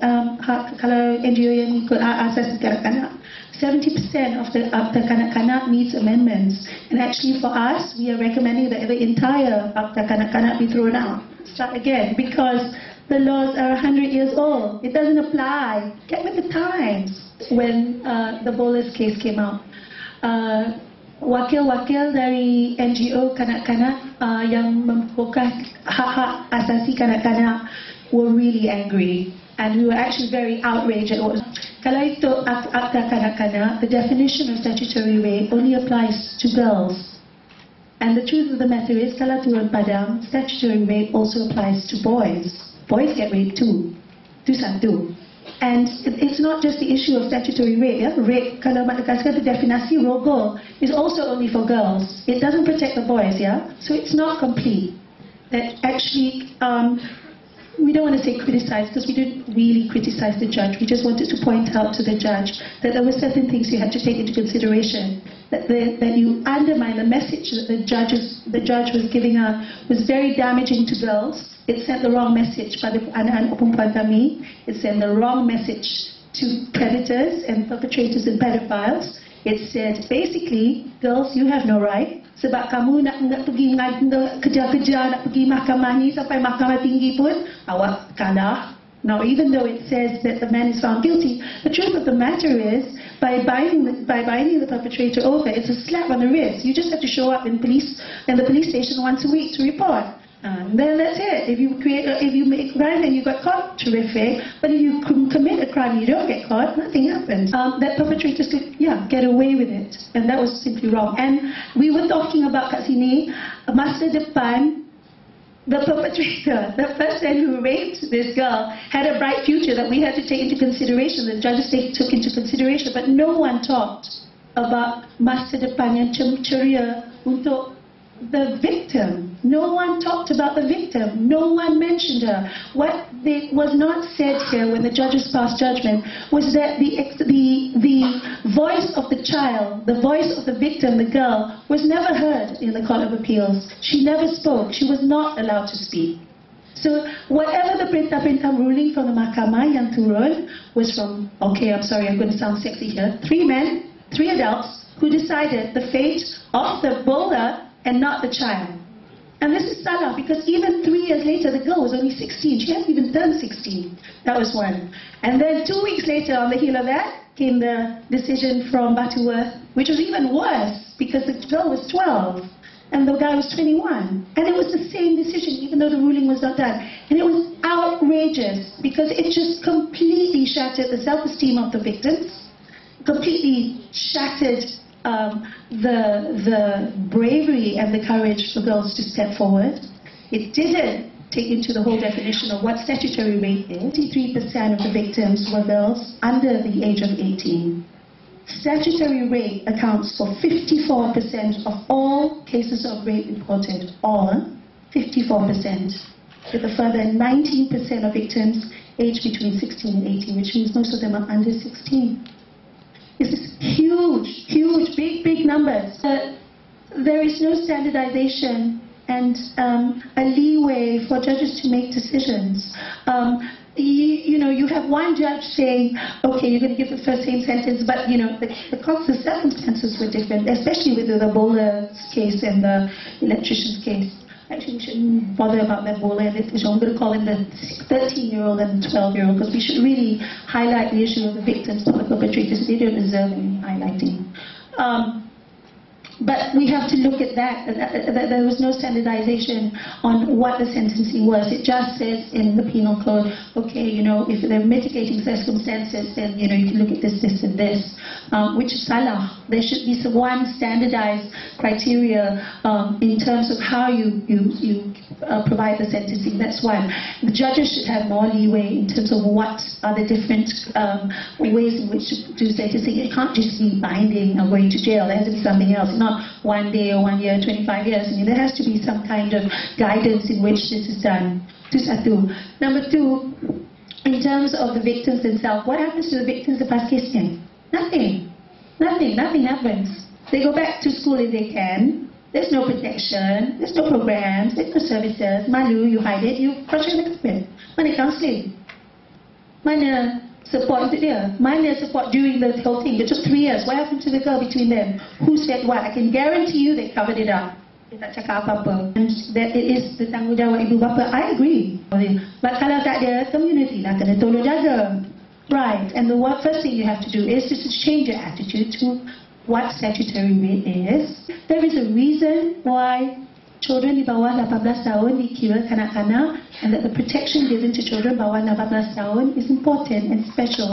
kalau NGO yang ikut asas kanak-kanak, 70% of the kanak-kanak needs amendments. And actually for us, we are recommending that the entire Akta Kanak-Kanak be thrown out. Start again, because the laws are 100 years old. It doesn't apply. Get with the times. When the Bolas case came out, wakil-wakil dari NGO kanak-kanak yang memfokus hak-hak asasi kanak-kanak were really angry, and we were actually very outraged at what. Kalau itu Akta Kanak-Kanak, the definition of statutory rape only applies to girls. And the truth of the matter is, kalau turun padang, statutory rape also applies to boys. Boys get raped too. Itu satu. And it's not just the issue of statutory rape. Yeah? Rape, kalau the definasi rogol is also only for girls. It doesn't protect the boys, yeah? So it's not complete. That actually, we don't want to say criticize, because we didn't really criticize the judge. We just wanted to point out to the judge that there were certain things you had to take into consideration. That you undermine the message that the judge was giving out was very damaging to girls. It sent the wrong message pada anak-anak perempuan kami. It sent the wrong message to predators and perpetrators and pedophiles. It said, basically, girls, you have no right. Sebab kamu nak pergi kejar-kejar, nak pergi mahkamah ni sampai mahkamah tinggi pun, awak kalah. Now, even though it says that the man is found guilty, the truth of the matter is, by binding the perpetrator over, it's a slap on the wrist. You just have to show up in the police station once a week to report. And then that's it. If you make a crime and you got caught, terrific. But if you commit a crime and you don't get caught, nothing happens. That perpetrators could, get away with it. And that was simply wrong. And we were talking about kat sini, masa depan, the perpetrator, the person who raped this girl, had a bright future that we had to take into consideration, the judges took into consideration, but no one talked about masa depan yang ceria untuk the victim. No one talked about the victim. No one mentioned her. What was not said here when the judges passed judgment was that the voice of the child, the voice of the victim, the girl, was never heard in the Court of Appeals. She never spoke. She was not allowed to speak. So whatever the perintah-perintah ruling from the mahkamah yang turun was from, okay, I'm sorry, I'm going to sound sexy here, 3 men, 3 adults who decided the fate of the bowler and not the child. And this is salah, because even 3 years later, the girl was only 16. She hadn't even turned 16. That was one. And then 2 weeks later, on the heel of that, came the decision from Butterworth, which was even worse, because the girl was 12, and the guy was 21. And it was the same decision, even though the ruling was not done. And it was outrageous, because it just completely shattered the self-esteem of the victims, completely shattered the bravery and the courage for girls to step forward. It didn't take into the whole definition of what statutory rape is. 83% of the victims were girls under the age of 18. Statutory rape accounts for 54% of all cases of rape reported. All 54%. With a further 19% of victims aged between 16 and 18, which means most of them are under 16. This is huge, big numbers. There is no standardization and a leeway for judges to make decisions. You have one judge saying, okay, you're going to give the first same sentence, but the circumstances were different, especially with the bowler case and the electrician's case. Actually, we shouldn't bother about that bowler. I'm going to call it the 13-year-old and 12-year-old, because we should really highlight the issue of the victims, not the perpetrators. They don't deserve any highlighting. But we have to look at that. There was no standardization on what the sentencing was. It just says in the penal code, okay, if there are mitigating circumstances, then you can look at this, this, and this, which is salah. There should be one standardized criteria in terms of how you provide the sentencing. That's one. The judges should have more leeway in terms of what are the different ways in which to do sentencing. It can't just be binding or going to jail. There has to be something else. Not 1 day or 1 year, 25 years. There has to be some kind of guidance in which this is done. Itu satu. Number 2, in terms of the victims themselves, what happens to the victims lepas kesnya? Nothing. Nothing happens. They go back to school if they can. There's no protection. There's no programs. There's no services. Malu, you hide it. You crush it in the carpet. Mana counseling? Mana support untuk dia? Mana support during the whole thing? It took 3 years. What happened to the girl between them? Who said what? I can guarantee you they covered it up. Dia tak cakap apa-apa. And that it is the tanggungjawab ibu bapa. I agree. But kalau tak ada, community lah kena tolong jaga. Right. And the first thing you have to do is just to change your attitude to what statutory rape is. There is a reason why children di bawah 18 tahun dikira kanak-kanak, and that the protection given to children bawah 18 tahun is important and special.